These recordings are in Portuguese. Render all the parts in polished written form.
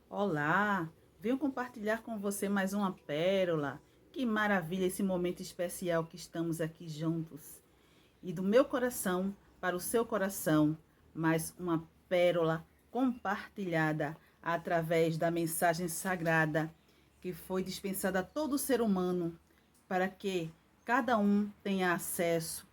Olá, venho compartilhar com você mais uma pérola. Que maravilha esse momento especial que estamos aqui juntos. E do meu coração para o seu coração, mais uma pérola compartilhada através da mensagem sagrada que foi dispensada a todo ser humano para que cada um tenha acesso,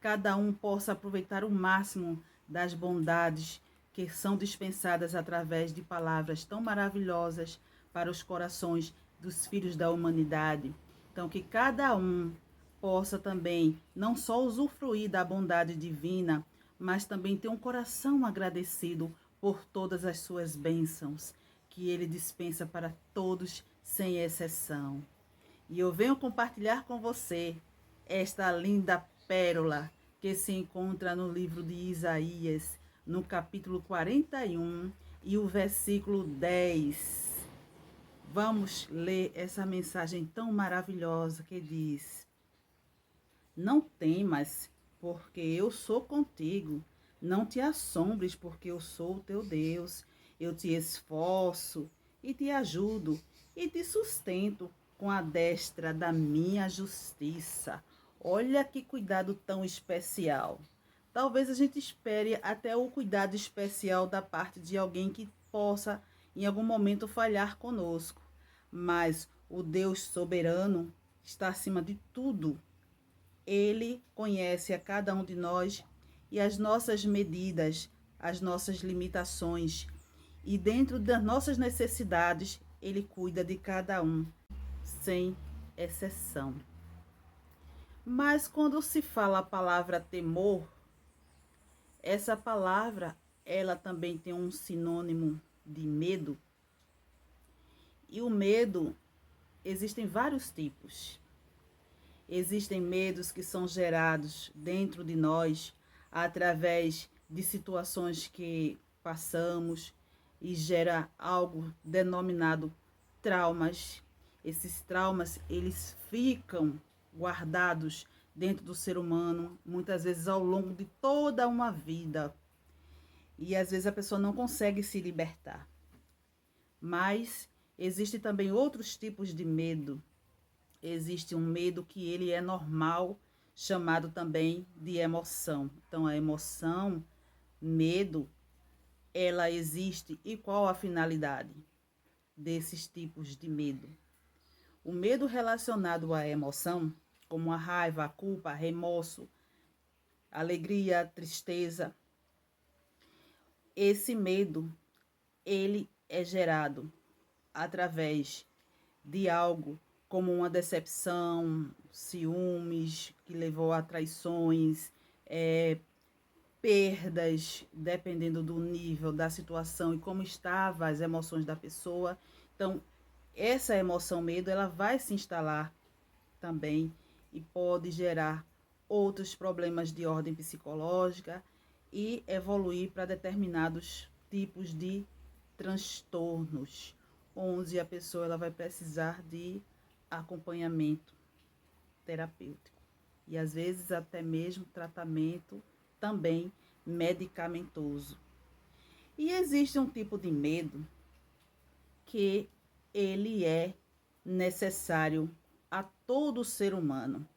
cada um possa aproveitar o máximo das bondades que são dispensadas através de palavras tão maravilhosas para os corações dos filhos da humanidade. Então, que cada um possa também não só usufruir da bondade divina, mas também ter um coração agradecido por todas as suas bênçãos que ele dispensa para todos sem exceção. E eu venho compartilhar com você esta linda pérola que se encontra no livro de Isaías, no capítulo 41 e o versículo 10. Vamos ler essa mensagem tão maravilhosa que diz: Não temas, porque eu sou contigo. Não te assombres, porque eu sou o teu Deus. Eu te esforço e te ajudo e te sustento com a destra da minha justiça. Olha que cuidado tão especial. Talvez a gente espere até o cuidado especial da parte de alguém que possa, em algum momento, falhar conosco. Mas o Deus soberano está acima de tudo. Ele conhece a cada um de nós e as nossas medidas, as nossas limitações. E dentro das nossas necessidades, Ele cuida de cada um, sem exceção. Mas quando se fala a palavra temor, essa palavra, ela também tem um sinônimo de medo. E o medo, existem vários tipos. Existem medos que são gerados dentro de nós através de situações que passamos e gera algo denominado traumas. Esses traumas, eles ficam guardados dentro do ser humano, muitas vezes ao longo de toda uma vida. E às vezes a pessoa não consegue se libertar. Mas existem também outros tipos de medo. Existe um medo que ele é normal, chamado também de emoção. Então, a emoção, medo, ela existe. E qual a finalidade desses tipos de medo? O medo relacionado à emoção, como a raiva, a culpa, remorso, alegria, tristeza, esse medo, ele é gerado através de algo como uma decepção, ciúmes, que levou a traições, perdas, dependendo do nível, da situação e como estavam as emoções da pessoa. Então, essa emoção medo, ela vai se instalar também e pode gerar outros problemas de ordem psicológica e evoluir para determinados tipos de transtornos, onde a pessoa ela vai precisar de acompanhamento terapêutico e às vezes até mesmo tratamento também medicamentoso. E existe um tipo de medo que ele é necessário a todo ser humano.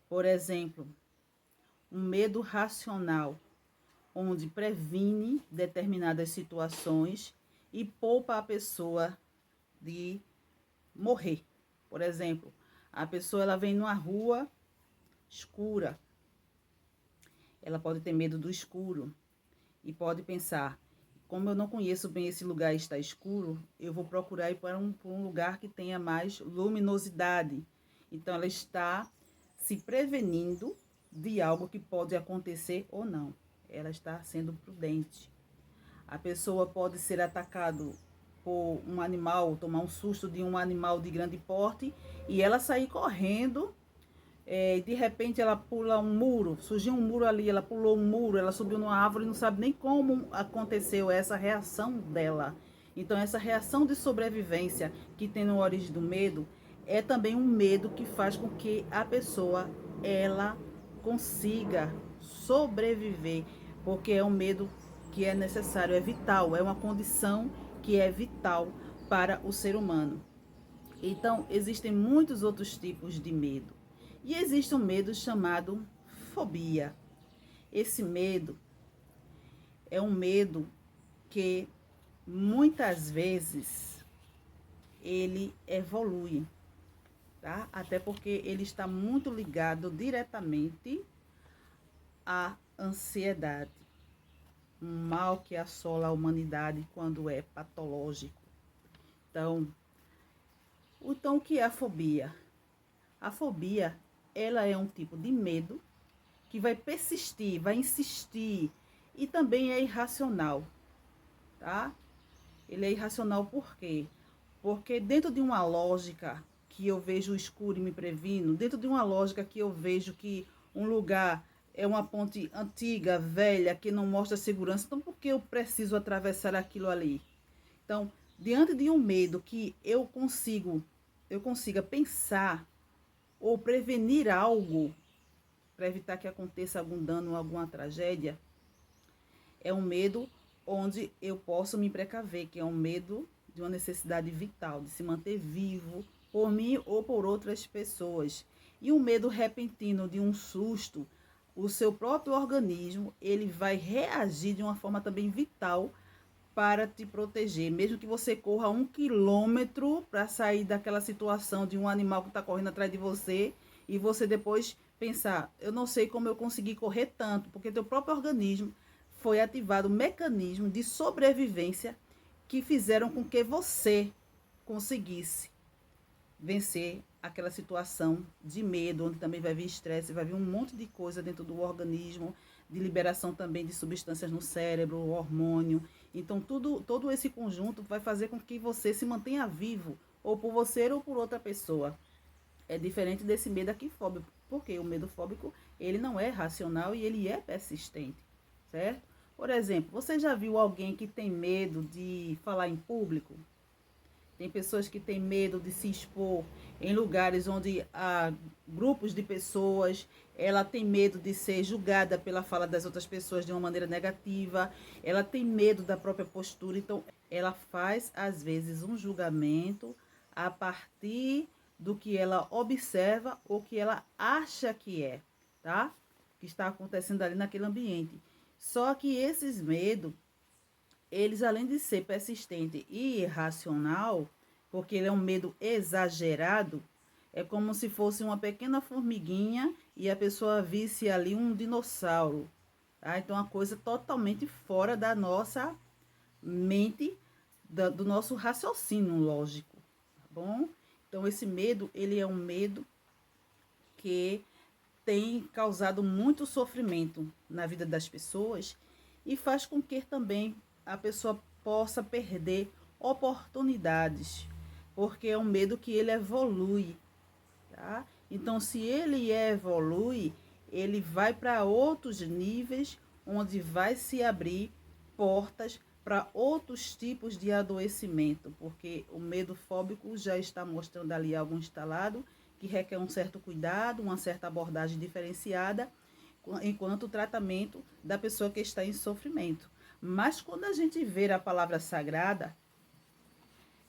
Por exemplo, um medo racional, onde previne determinadas situações e poupa a pessoa de morrer. Por exemplo, a pessoa ela vem numa rua escura. Ela pode ter medo do escuro e pode pensar, como eu não conheço bem esse lugar e está escuro, eu vou procurar ir para um lugar que tenha mais luminosidade. Então, ela está se prevenindo de algo que pode acontecer ou não. Ela está sendo prudente. A pessoa pode ser atacado por um animal, tomar um susto de um animal de grande porte e ela sair correndo. De repente ela pula um muro, surgiu um muro ali, ela pulou um muro, ela subiu numa árvore e não sabe nem como aconteceu essa reação dela. Então essa reação de sobrevivência que tem na origem do medo é também um medo que faz com que a pessoa ela consiga sobreviver, porque é um medo que é necessário, é vital, é uma condição que é vital para o ser humano. Então, existem muitos outros tipos de medo. E existe um medo chamado fobia. Esse medo é um medo que muitas vezes ele evolui, tá? Até porque ele está muito ligado diretamente à ansiedade, um mal que assola a humanidade quando é patológico. Então, o que é a fobia? A fobia, ela é um tipo de medo que vai persistir, vai insistir e também é irracional, tá? Ele é irracional por quê? Porque dentro de uma lógica que eu vejo o escuro e me previno, dentro de uma lógica que eu vejo que um lugar é uma ponte antiga, velha, que não mostra segurança, então por que eu preciso atravessar aquilo ali? Então, diante de um medo que eu consiga pensar ou prevenir algo para evitar que aconteça algum dano ou alguma tragédia, é um medo onde eu posso me precaver, que é um medo de uma necessidade vital, de se manter vivo por mim ou por outras pessoas. E um medo repentino de um susto, o seu próprio organismo, ele vai reagir de uma forma também vital para te proteger, mesmo que você corra 1 quilômetro para sair daquela situação de um animal que está correndo atrás de você e você depois pensar, eu não sei como eu consegui correr tanto, porque teu próprio organismo foi ativado um mecanismo de sobrevivência que fizeram com que você conseguisse vencer aquela situação de medo, onde também vai vir estresse, vai vir um monte de coisa dentro do organismo, de liberação também de substâncias no cérebro, hormônio. Então, todo esse conjunto vai fazer com que você se mantenha vivo, ou por você ou por outra pessoa. É diferente desse medo aqui fóbico, porque o medo fóbico, ele não é racional e ele é persistente, certo? Por exemplo, você já viu alguém que tem medo de falar em público? Tem pessoas que têm medo de se expor em lugares onde há grupos de pessoas. Ela tem medo de ser julgada pela fala das outras pessoas de uma maneira negativa. Ela tem medo da própria postura. Então, ela faz, às vezes, um julgamento a partir do que ela observa ou que ela acha que é, tá? Que está acontecendo ali naquele ambiente. Só que esses medos, eles, além de ser persistente e irracional, porque ele é um medo exagerado, é como se fosse uma pequena formiguinha e a pessoa visse ali um dinossauro. Tá? Então, é uma coisa totalmente fora da nossa mente, do nosso raciocínio lógico, tá bom? Então, esse medo, ele é um medo que tem causado muito sofrimento na vida das pessoas e faz com que também a pessoa possa perder oportunidades, porque é um medo que ele evolui, tá? Então, se ele evolui, ele vai para outros níveis, onde vai se abrir portas para outros tipos de adoecimento, porque o medo fóbico já está mostrando ali algo instalado, que requer um certo cuidado, uma certa abordagem diferenciada, enquanto o tratamento da pessoa que está em sofrimento. Mas quando a gente vê a palavra sagrada,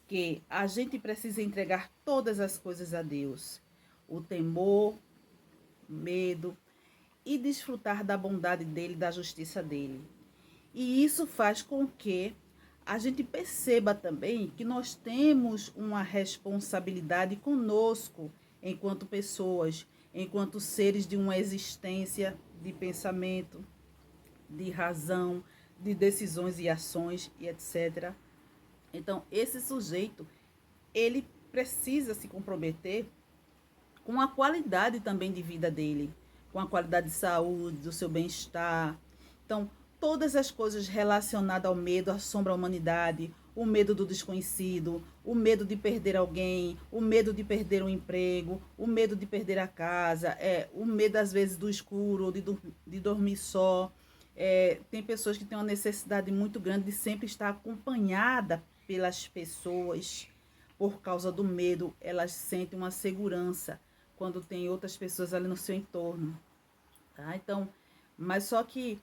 que a gente precisa entregar todas as coisas a Deus, o temor, medo, e desfrutar da bondade dele, da justiça dele. E isso faz com que a gente perceba também que nós temos uma responsabilidade conosco, enquanto pessoas, enquanto seres de uma existência de pensamento, de razão, de decisões e ações e etc. Então, esse sujeito, ele precisa se comprometer com a qualidade também de vida dele, com a qualidade de saúde, do seu bem-estar. Então, todas as coisas relacionadas ao medo assombram a humanidade, o medo do desconhecido, o medo de perder alguém, o medo de perder um emprego, o medo de perder a casa, o medo às vezes do escuro, de dormir só. Tem pessoas que têm uma necessidade muito grande de sempre estar acompanhada pelas pessoas. Por causa do medo, elas sentem uma segurança quando tem outras pessoas ali no seu entorno, tá? Então, mas só que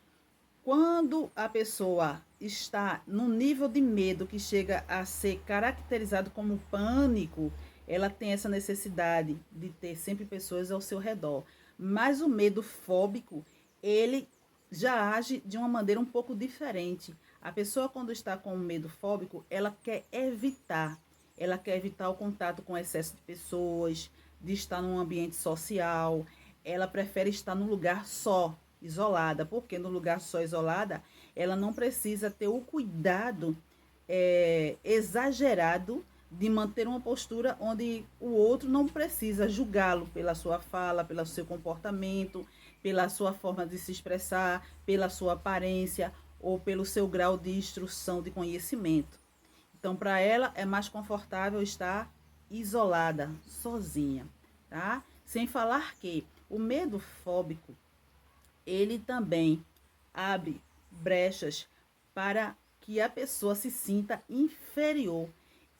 Quando a pessoa está no nível de medo que chega a ser caracterizado como pânico, ela tem essa necessidade de ter sempre pessoas ao seu redor. Mas o medo fóbico, ele já age de uma maneira um pouco diferente. A pessoa, quando está com medo fóbico, ela quer evitar o contato com excesso de pessoas, de estar num ambiente social, ela prefere estar num lugar só, isolada, porque no lugar só isolada, ela não precisa ter o cuidado exagerado de manter uma postura onde o outro não precisa julgá-lo pela sua fala, pelo seu comportamento, pela sua forma de se expressar, pela sua aparência ou pelo seu grau de instrução, de conhecimento. Então, para ela é mais confortável estar isolada, sozinha, tá? Sem falar que o medo fóbico, ele também abre brechas para que a pessoa se sinta inferior.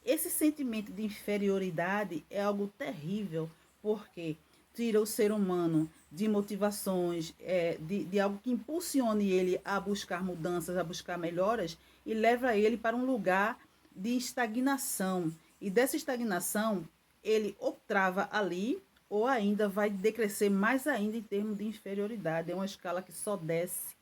Esse sentimento de inferioridade é algo terrível, porque tira o ser humano de motivações, de algo que impulsione ele a buscar mudanças, a buscar melhoras, e leva ele para um lugar de estagnação. E dessa estagnação, ele ou trava ali, ou ainda vai decrescer mais ainda em termos de inferioridade. É uma escala que só desce.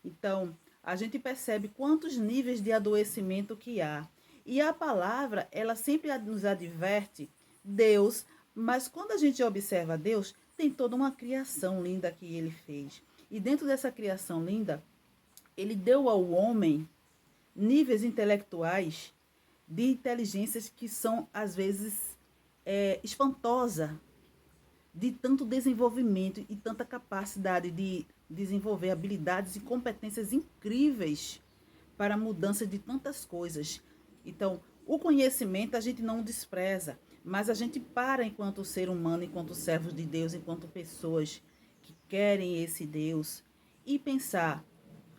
Então, a gente percebe quantos níveis de adoecimento que há. E a palavra, ela sempre nos adverte Deus, mas quando a gente observa Deus, tem toda uma criação linda que ele fez. E dentro dessa criação linda, ele deu ao homem níveis intelectuais de inteligências que são, às vezes, espantosas, de tanto desenvolvimento e tanta capacidade de desenvolver habilidades e competências incríveis para a mudança de tantas coisas. Então, o conhecimento a gente não despreza, mas a gente para enquanto ser humano, enquanto servos de Deus, enquanto pessoas que querem esse Deus, e pensar,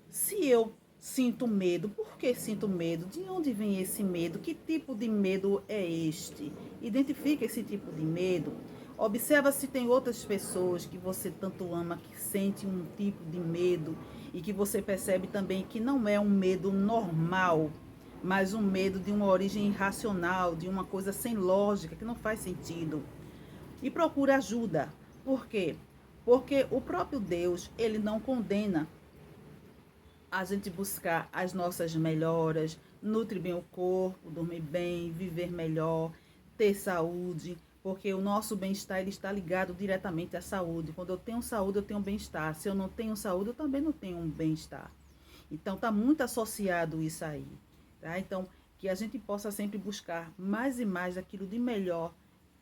se eu sinto medo, por que sinto medo? De onde vem esse medo? Que tipo de medo é este? Identifica esse tipo de medo. Observa se tem outras pessoas que você tanto ama que sente um tipo de medo e que você percebe também que não é um medo normal, mas um medo de uma origem irracional, de uma coisa sem lógica, que não faz sentido. E procura ajuda. Por quê? Porque o próprio Deus, ele não condena a gente buscar as nossas melhoras, nutrir bem o corpo, dormir bem, viver melhor, ter saúde, porque o nosso bem-estar ele está ligado diretamente à saúde. Quando eu tenho saúde, eu tenho bem-estar. Se eu não tenho saúde, eu também não tenho um bem-estar. Então, está muito associado isso aí. Tá? Então, que a gente possa sempre buscar mais e mais aquilo de melhor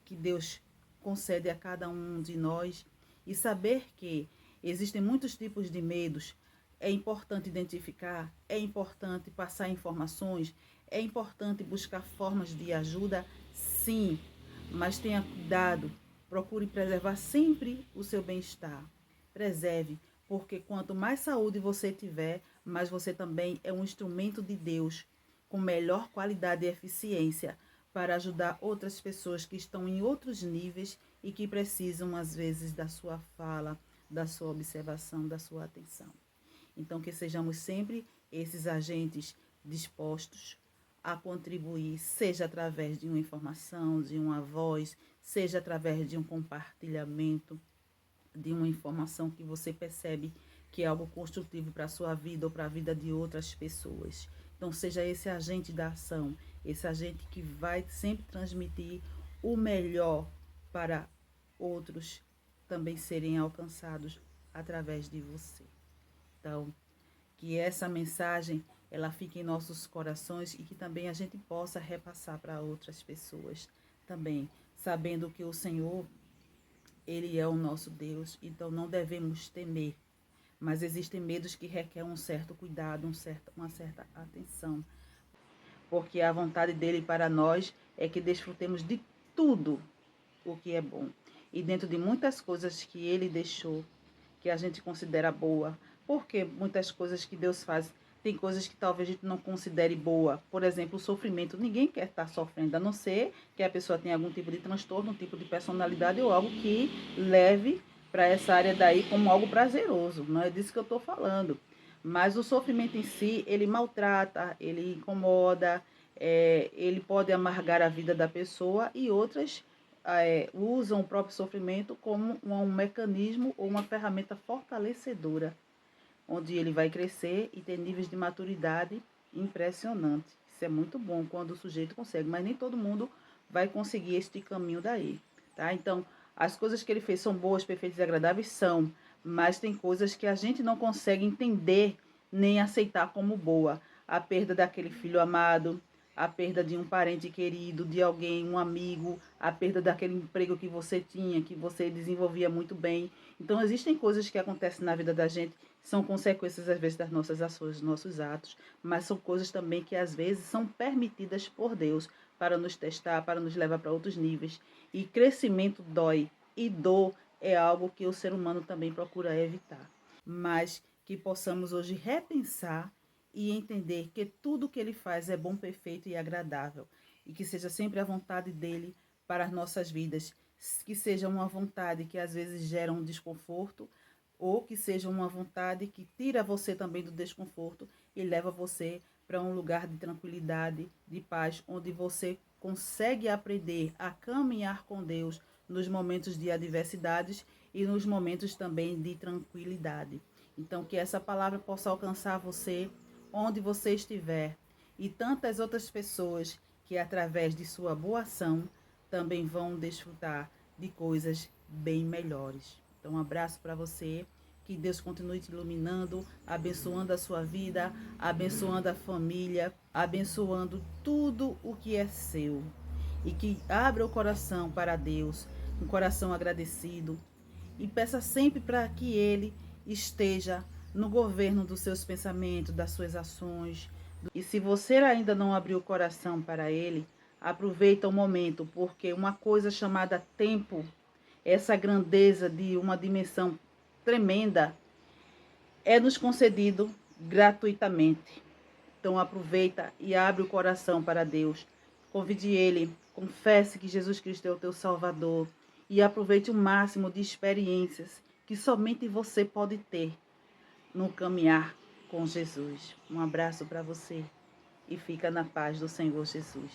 que Deus concede a cada um de nós e saber que existem muitos tipos de medos. É importante identificar, é importante passar informações, é importante buscar formas de ajuda, sim, mas tenha cuidado, procure preservar sempre o seu bem-estar. Preserve, porque quanto mais saúde você tiver, mais você também é um instrumento de Deus, com melhor qualidade e eficiência, para ajudar outras pessoas que estão em outros níveis e que precisam, às vezes, da sua fala, da sua observação, da sua atenção. Então, que sejamos sempre esses agentes dispostos a contribuir, seja através de uma informação, de uma voz, seja através de um compartilhamento, de uma informação que você percebe que é algo construtivo para a sua vida ou para a vida de outras pessoas. Então, seja esse agente da ação, esse agente que vai sempre transmitir o melhor para outros também serem alcançados através de você. Então, que essa mensagem ela fique em nossos corações e que também a gente possa repassar para outras pessoas também, sabendo que o Senhor, Ele é o nosso Deus, então não devemos temer, mas existem medos que requerem um certo cuidado, uma certa atenção, porque a vontade dEle para nós é que desfrutemos de tudo o que é bom, e dentro de muitas coisas que Ele deixou, que a gente considera boa, porque muitas coisas que Deus faz, tem coisas que talvez a gente não considere boa. Por exemplo, o sofrimento. Ninguém quer estar sofrendo, a não ser que a pessoa tenha algum tipo de transtorno, um tipo de personalidade ou algo que leve para essa área daí como algo prazeroso. Não é disso que eu estou falando. Mas o sofrimento em si, ele maltrata, ele incomoda, ele pode amargar a vida da pessoa, e outras usam o próprio sofrimento como um mecanismo ou uma ferramenta fortalecedora, onde ele vai crescer e ter níveis de maturidade impressionante. Isso é muito bom quando o sujeito consegue, mas nem todo mundo vai conseguir este caminho daí, tá? Então, as coisas que ele fez são boas, perfeitas e agradáveis? São, mas tem coisas que a gente não consegue entender nem aceitar como boa. A perda daquele filho amado, a perda de um parente querido, de alguém, um amigo, a perda daquele emprego que você tinha, que você desenvolvia muito bem. Então, existem coisas que acontecem na vida da gente, são consequências, às vezes, das nossas ações, dos nossos atos, mas são coisas também que, às vezes, são permitidas por Deus para nos testar, para nos levar para outros níveis. E crescimento dói, e dor é algo que o ser humano também procura evitar. Mas que possamos hoje repensar e entender que tudo que ele faz é bom, perfeito e agradável, e que seja sempre a vontade dele para as nossas vidas, que seja uma vontade que às vezes gera um desconforto, ou que seja uma vontade que tira você também do desconforto e leva você para um lugar de tranquilidade, de paz, onde você consegue aprender a caminhar com Deus nos momentos de adversidades e nos momentos também de tranquilidade. Então, que essa palavra possa alcançar você onde você estiver, e tantas outras pessoas que, através de sua boa ação, também vão desfrutar de coisas bem melhores. Então, um abraço para você. Que Deus continue te iluminando, abençoando a sua vida, abençoando a família, abençoando tudo o que é seu. E que abra o coração para Deus, um coração agradecido. E peça sempre para que Ele esteja no governo dos seus pensamentos, das suas ações. E se você ainda não abriu o coração para Ele, aproveita o momento, porque uma coisa chamada tempo, essa grandeza de uma dimensão tremenda, é nos concedido gratuitamente. Então aproveita e abre o coração para Deus. Convide Ele, confesse que Jesus Cristo é o teu Salvador e aproveite o máximo de experiências que somente você pode ter no caminhar com Jesus. Um abraço para você e fica na paz do Senhor Jesus.